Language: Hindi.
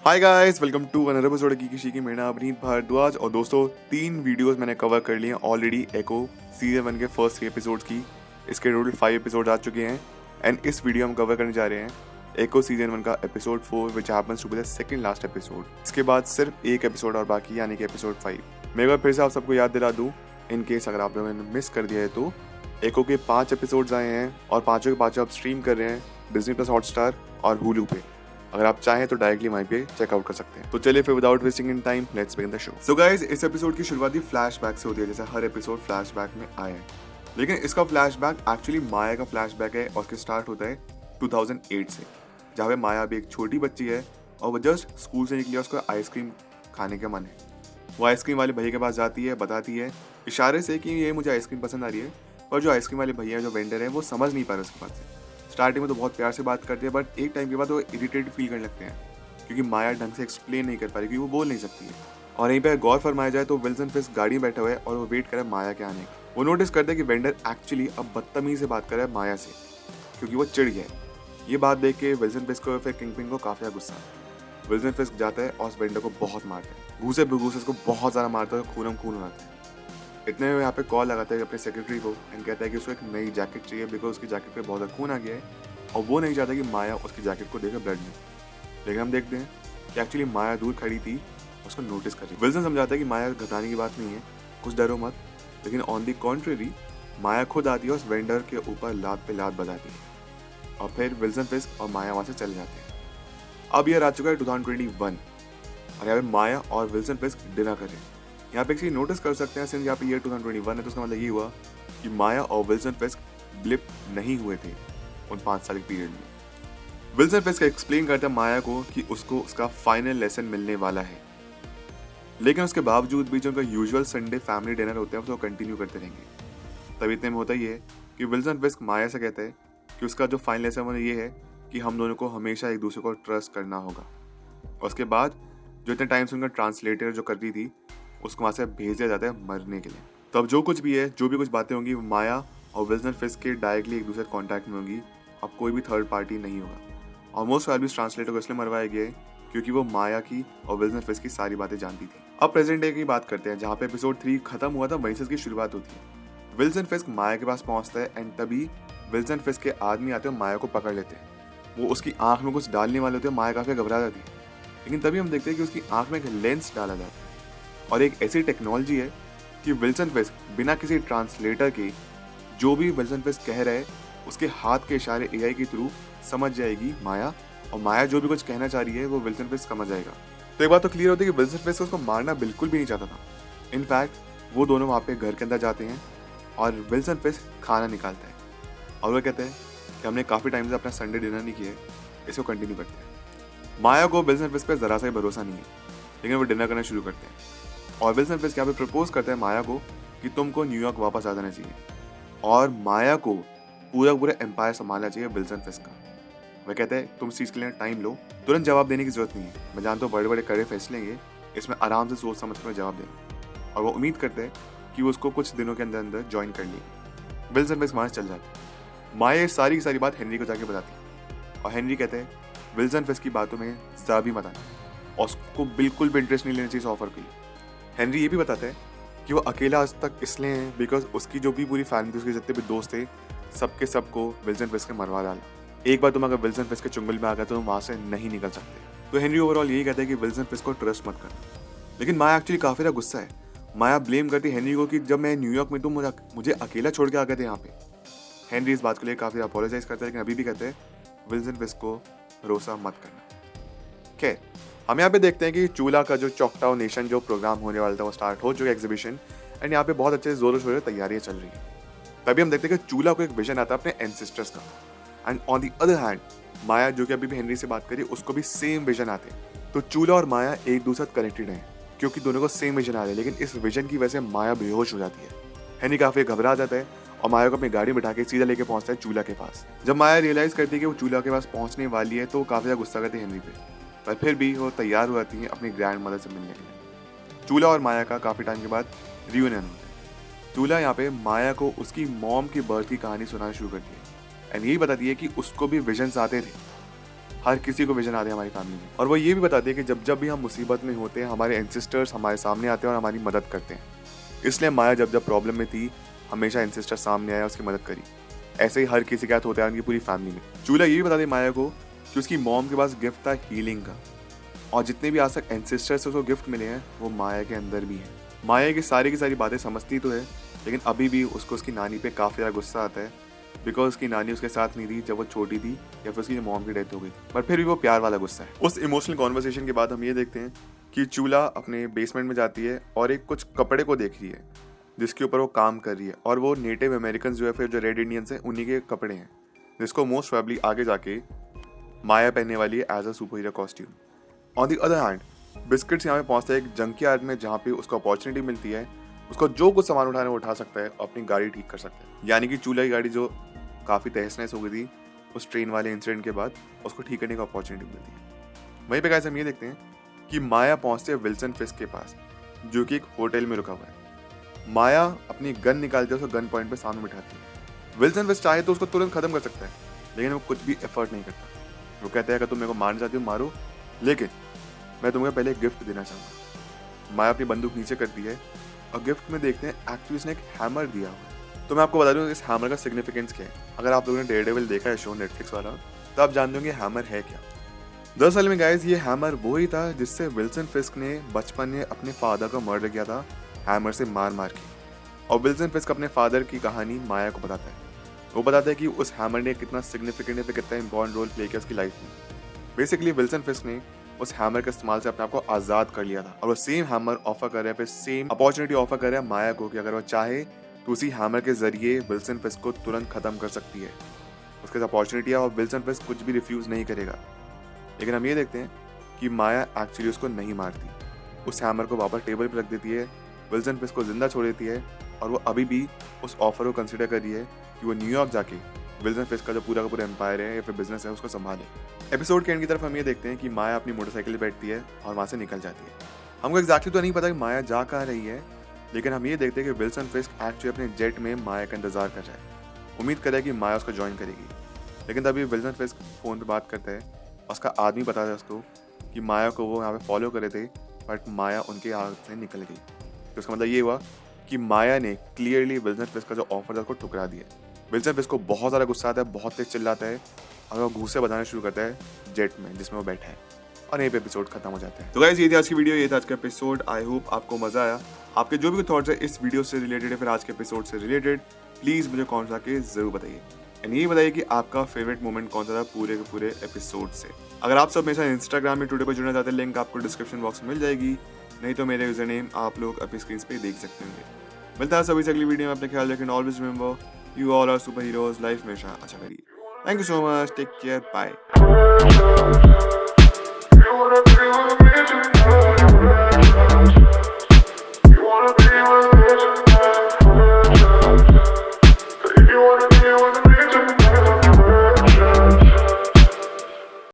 Hi guys, welcome to another episode की किसी की। मेरा नाम अभिनीत भारद्वाज और दोस्तों 3 वीडियोस मैंने कवर कर लिए ऑलरेडी एको सीजन 1 के फर्स्ट 3 एपिसोड्स की। इसके टोटल 5 एपिसोड आ चुके हैं एंड इस वीडियो हम कवर करने जा रहे हैं एको सीजन 1 का episode 4 which happens to be the second last episode. इसके बाद सिर्फ एक एपिसोड और बाकी यानी कि एपिसोड 5। मैं एक बार फिर से आप सबको याद दिला दूँ इन केस अगर आप लोगों ने मिस कर दिया है तो एको के 5 एपिसोड्स आए हैं और पाँचों के पाँचों आप स्ट्रीम कर रहे हैं डिज्नी प्लस हॉटस्टार और हुलू पे। अगर आप चाहें तो डायरेक्टली वहीं पे चेकआउट कर सकते हैं। तो चलिए फिर without wasting in time let's begin the show. So guys, इस एपिसोड की शुरुआत ही फ्लैशबैक से होती है, जैसे हर एपिसोड फ्लैशबैक में आया है, लेकिन इसका फ्लैशबैक एक्चुअली माया का फ्लैशबैक है और इसके स्टार्ट होता है 2008 से, जहाँ पे माया अभी एक छोटी बच्ची है और वो जस्ट स्कूल से निकली और उसको आइसक्रीम खाने का मन है। वो आइसक्रीम वाले भैया के पास जाती है, बताती है इशारे से कि ये मुझे आइसक्रीम पसंद आ रही है, पर जो आइसक्रीम वाले भैया जो वेंडर है वो समझ नहीं पा रहे उसके पास से। स्टार्टिंग में तो बहुत प्यार से बात करते हैं बट एक टाइम के बाद वो इरिटेट फील करने लगते हैं क्योंकि माया ढंग से एक्सप्लेन नहीं कर पा रही, क्योंकि वो बोल नहीं सकती है। और यहीं पे गौर फरमाया जाए तो विल्सन फिस्क गाड़ी में बैठा हुआ है और वो वेट करे माया के आने की। वो नोटिस करते हैं कि वेंडर एक्चुअली अब बदतमीजी से बात कर रहा है माया से क्योंकि वो चिढ़ गया है। ये बात देख के विल्सन फिस्क को फिर किंगपिन को काफी गुस्सा है। विल्सन फिस्क जाता है और उस वेंडर को बहुत मारता है, घूसे भूसे उसको बहुत ज्यादा मारता है, खूनम खून हो जाता है। इतने में यहाँ पे कॉल लगाता है अपने सेक्रेटरी को एंड कहता है कि उसको एक नई जैकेट चाहिए बिकॉज उसकी जैकेट पे बहुत ज़्यादा खून आ गया है और वो नहीं चाहता कि माया उसकी जैकेट को देखे ब्लड में। लेकिन हम देखते हैं कि एक्चुअली माया दूर खड़ी थी, उसको नोटिस कर रही। विल्सन समझाता है कि माया घबराने की बात नहीं है, कुछ डरो मत, लेकिन ऑन दी कॉन्ट्रेरी माया खुद आती है उस वेंडर के ऊपर लात पे लात बजाती है और फिर विल्सन फिस्क और माया वहाँ से चले जाते हैं। अब यह आ चुका है 2021 और यहाँ पे माया और विल्सन फिस्क डिनर कर रहे हैं। यहाँ पे एक चीज नोटिस कर सकते हैं, सिंस यहाँ पे ईयर 2021 है तो उसका मतलब ये हुआ कि माया और विल्सन फिस्क ब्लिप नहीं हुए थे उन 5 साल के पीरियड में। विल्सन फिस्क एक्सप्लेन करता है माया को कि उसको उसका फाइनल लेसन मिलने वाला है, लेकिन उसके बावजूद भी जो उनका यूजुअल संडे फैमिली डिनर होते हैं वो कंटिन्यू करते रहेंगे। तब इतने में होता ही है कि विल्सन फिस्क माया से कहता है कि उसका जो फाइनल लेसन वो ये है कि हम दोनों को हमेशा एक दूसरे को ट्रस्ट करना होगा। और उसके बाद जो इतने टाइम से उनका ट्रांसलेटर जो कर रही थी उसको वहाँ से भेज दिया जाता है मरने के लिए। तब जो कुछ भी है, जो भी कुछ बातें होंगी वो माया और विल्सन फिस्क के डायरेक्टली एक दूसरे कॉन्टैक्ट में होंगी, अब कोई भी थर्ड पार्टी नहीं होगा। और मोस्ट वाली ट्रांसलेटर को इसलिए मरवाया गया है क्योंकि वो माया की और विल्सन फिस्क की सारी बातें जानती थी। अब प्रेजेंट डे की बात करते हैं, जहाँ पे एपिसोड 3 खत्म हुआ था वहीं से इसकी शुरुआत होती है। विल्सन फिस्क माया के पास पहुंचता है एंड तभी विल्सन फिस्क के आदमी आते हैं, माया को पकड़ लेते हैं। वो उसकी आंख में कुछ डालने वाले होते हैं, माया काफी घबरा जाती है, लेकिन तभी हम देखते हैं कि उसकी आंख में एक लेंस डाला जाता है और एक ऐसी टेक्नोलॉजी है कि विल्सन फिस्क बिना किसी ट्रांसलेटर के जो भी विल्सन फिस्क कह रहा है उसके हाथ के इशारे एआई के थ्रू समझ जाएगी माया, और माया जो भी कुछ कहना चाह रही है वो विल्सन फिस्क समझ जाएगा। तो एक बात तो क्लियर होती है कि विल्सन फिस्क उसको मारना बिल्कुल भी नहीं चाहता था। इनफैक्ट वो दोनों वहाँ पे घर के अंदर जाते हैं और विल्सन फिस्क खाना निकालता है और वो कहते हैं कि हमने काफ़ी टाइम से अपना संडे डिनर नहीं किया है, इसको कंटिन्यू करते हैं। माया को विल्सन फिस्क पे ज़रा सा ही भरोसा नहीं है, लेकिन वो डिनर करना शुरू करते हैं और विल्सन फिस्क यहाँ पे प्रपोज करते हैं माया को कि तुमको न्यूयॉर्क वापस आ जाना चाहिए और माया को पूरा एम्पायर संभालना चाहिए विल्सन फिस्क का। वह कहते हैं तुम इस चीज़ के लिए टाइम लो, तुरंत जवाब देने की जरूरत नहीं है, मैं जानता हूँ बड़े बड़े कड़े फैसले लेंगे, इसमें आराम से सोच समझ कर जवाब देना। और वो उम्मीद करते हैं कि वो उसको कुछ दिनों के अंदर अंदर ज्वाइन कर लेगी। विल्सन फिस्क वहाँ से चल जाते हैं। माया सारी की सारी बात हेनरी को जाके बताती है और हेनरी कहते हैं विल्सन फिस्क की बातों में ज़रा भी मत आना और उसको बिल्कुल भी इंटरेस्ट नहीं लेना चाहिए इस ऑफर के लिए। हेनरी ये भी बताता है कि वो अकेला आज तक इसलिए है बिकॉज उसकी जो भी पूरी फैमिली थी, उसके जितने भी दोस्त थे, सबके सबको विल्सन फिस्क ने मरवा डाला। एक बार तुम अगर विल्सन फिस्क के चुंगल में आ गए तो तुम वहाँ से नहीं निकल सकते। तो हेनरी ओवरऑल यही कहता है कि विल्सन फिस्क को ट्रस्ट मत करना, लेकिन माया एक्चुअली काफ़ी ज़्यादा गुस्सा है। माया ब्लेम करती है हेनरी को कि जब मैं न्यूयॉर्क में तुम मुझे अकेला छोड़ के आ गए थे यहाँ पे। हेनरी इस बात के लिए काफ़ी अपोलोजाइज करता है, लेकिन अभी भी कहते हैं विल्सन फिस्क को भरोसा मत करना। खैर, हम यहाँ पे देखते हैं कि चूला का जो चौकटाओ नेशन जो प्रोग्राम होने वाला था वो स्टार्ट हो चुका है, एग्जीबिशन, एंड यहाँ पे बहुत अच्छे जोरों शोरों से तैयारियां चल रही हैं। तभी हम देखते हैं कि चूला को एक विजन आता है अपने एंसेस्टर्स का, and on the other hand Maya जो कि अभी भी हेनरी से बात करी उसको भी सेम विजन आते हैं। तो चूला और माया एक दूसरे से कनेक्टेड हैं क्योंकि दोनों को सेम विजन आ रहा है, लेकिन इस विजन की वजह से माया बेहोश हो जाती है। हेनरी काफी घबरा जाता है और माया को अपनी गाड़ी में बिठा के सीधा लेके पहुंचता है चूला के पास। जब माया रियलाइज करती है कि वो चूला के पास पहुंचने वाली है तो वो काफी गुस्सा करती है हेनरी पे, पर फिर भी वो तैयार हो जाती है अपनी ग्रैंड मदर से मिलने के लिए। चूला और माया का काफ़ी टाइम के बाद रियूनियन होता है। चूला यहाँ पे माया को उसकी मॉम की बर्थ की कहानी सुनाना शुरू करती है एंड यही बताती है कि उसको भी विजन्स आते थे। हर किसी को विजन आते हैं हमारी फैमिली में, और वो ये भी बताती है कि जब जब भी हम मुसीबत में होते हैं हमारे एंसेस्टर्स हमारे सामने आते हैं और हमारी मदद करते हैं। इसलिए माया जब जब प्रॉब्लम में थी हमेशा एंसेस्टर सामने आया, उसकी मदद करी। ऐसे ही हर किसी के साथ होता है उनकी पूरी फैमिली में। चूल्हा ये भी बता दे माया को कि उसकी मॉम के पास गिफ्ट था हीलिंग का, और जितने भी आज तक एंसेस्टर से उसको गिफ्ट मिले हैं वो माया के अंदर भी है। माया की सारी बातें समझती तो है, लेकिन अभी भी उसको उसकी नानी पे काफ़ी ज़्यादा गुस्सा आता है, बिकॉज उसकी नानी उसके साथ नहीं थी जब वो छोटी थी या फिर उसकी मॉम की डेथ हो गई, पर फिर भी वो प्यार वाला गुस्सा है। उस इमोशनल कॉन्वर्सेशन के बाद हम ये देखते हैं कि चूल्हा अपने बेसमेंट में जाती है और एक कुछ कपड़े को देख रही है जिसके ऊपर वो काम कर रही है, और वो नेटिव अमेरिकन जो है फिर जो रेड इंडियंस हैं उन्हीं के कपड़े हैं, जिसको मोस्ट प्रोबेबली आगे जाके माया पहनने वाली है as a superhero costume. On the other hand Biscuits यहाँ पे पहुँचता है एक जंकयार्ड में, जहाँ पे उसको अपॉर्चुनिटी मिलती है, उसको जो कुछ सामान उठाना वो उठा सकता है, अपनी गाड़ी ठीक कर सकता है। यानी कि चूल्हा की गाड़ी जो काफ़ी तहस नहस हो गई थी उस ट्रेन वाले इंसिडेंट के बाद, उसको ठीक करने की अपॉर्चुनिटी मिलती है। वहीं पे गाइस हम ये देखते हैं कि माया पहुँचते है विल्सन फिस्क के पास, जो कि एक होटल में रुका हुआ है। माया अपनी गन निकालती है, उसको गन पॉइंट पे सामने बिठाती है। विल्सन फिस्क चाहे तो उसको तुरंत खत्म कर सकता है, लेकिन वो कुछ भी एफर्ट नहीं करता। वो कहता है अगर तुम मेरे को मारना चाहती हो मारो, लेकिन मैं तुम्हें पहले एक गिफ्ट देना चाहूँगा। माया अपनी बंदूक नीचे करती है और गिफ्ट में देखते हैं एक्चुअली उसने एक हैमर दिया हुआ है। तो मैं आपको बता दूँ इस हैमर का सिग्निफिकेंस क्या है। अगर आप लोगों ने डेयरडेविल देखा है शो नेटफ्लिक्स वाला, तो आप जानते होंगे हैमर है क्या। दरअसल में गाइस ये हैमर वो ही था जिससे विल्सन फिस्क ने बचपन में अपने फादर को मर्डर किया था हैमर से मार मार के। और विल्सन फिस्क अपने फादर की कहानी माया को बताता है। वो बताता है कि उस हैमर ने कितना सिग्निफिकेंट है, कितना इंपॉर्टेंट रोल प्ले किया उसकी लाइफ में। बेसिकली विल्सन फिस्क ने उस हैमर के इस्तेमाल से अपने आप को आज़ाद कर लिया था, और वो सेम हैमर ऑफर कर रहा है, फिर सेम अपॉर्चुनिटी ऑफर कर रहा है माया को कि अगर वो चाहे तो उसी हैमर के जरिए विल्सन फिस्क को तुरंत खत्म कर सकती है। उसके साथ अपॉर्चुनिटी है और विल्सन फिस्क कुछ भी रिफ्यूज़ नहीं करेगा। लेकिन हम ये देखते हैं कि माया एक्चुअली उसको नहीं मारती, उस हैमर को वापस टेबल पर रख देती है, विल्सन फिस्क को जिंदा छोड़ देती है, और वो अभी भी उस ऑफर को कंसिडर कर रही है कि वो न्यूयॉर्क जाके विल्सन फिस्क का जो पूरा का पूरा एम्पायर है या फिर बिजनेस है उसको संभाले। एपिसोड के एंड की तरफ हम ये देखते हैं कि माया अपनी मोटरसाइकिल पे बैठती है और वहाँ से निकल जाती है। हमको एग्जैक्टली तो नहीं पता कि माया जा कहाँ रही है, लेकिन हम ये देखते हैं कि विल्सन फिस्क एक्चुअली अपने जेट में माया का इंतजार कर रहा है, उम्मीद कर रहा है कि माया उसको ज्वाइन करेगी। लेकिन तभी विल्सन फिस्क फ़ोन पर बात करता है, उसका आदमी बताता है उसको कि माया को वो यहाँ पे फॉलो करे थे, बट माया उनके हाथ से निकल गई। तो उसका मतलब ये हुआ कि माया ने क्लियरली विल्सन फिस्क का जो ऑफर था उसको ठुकरा दिया। विल्सन फिस्क को बहुत ज़्यादा गुस्सा आता है, बहुत तेज चिल्लाता है, और वो घूसे बजाना शुरू करता है जेट में जिसमें वो बैठा है, और यहीं पे एपिसोड खत्म हो जाता है। तो गाइस ये थी आज की वीडियो, ये था आज का एपिसोड। आई होप आपको मजा आया। आपके जो भी थॉट्स है इस वीडियो से रिलेटेड या फिर आज के एपिसोड से रिलेटेड, प्लीज़ मुझे कमेंट्स आके जरूर बताइए। एंड ये बताइए कि आपका फेवरेट मोमेंट कौन सा था पूरे के पूरे एपिसोड से। अगर आप सब मेरे साथ इंस्टाग्राम में टुडे पर जुड़ना चाहते हैं, लिंक आपको डिस्क्रिप्शन बॉक्स में मिल जाएगी, नहीं तो मेरे यूजर नेम आप लोग अपनी स्क्रीन पे देख सकते होंगे। मिलता है सभी से अगली वीडियो में, अपने ख्याल रखें, always remember you all are superheroes, life में अच्छा करिए। Thank you so much, take care, bye.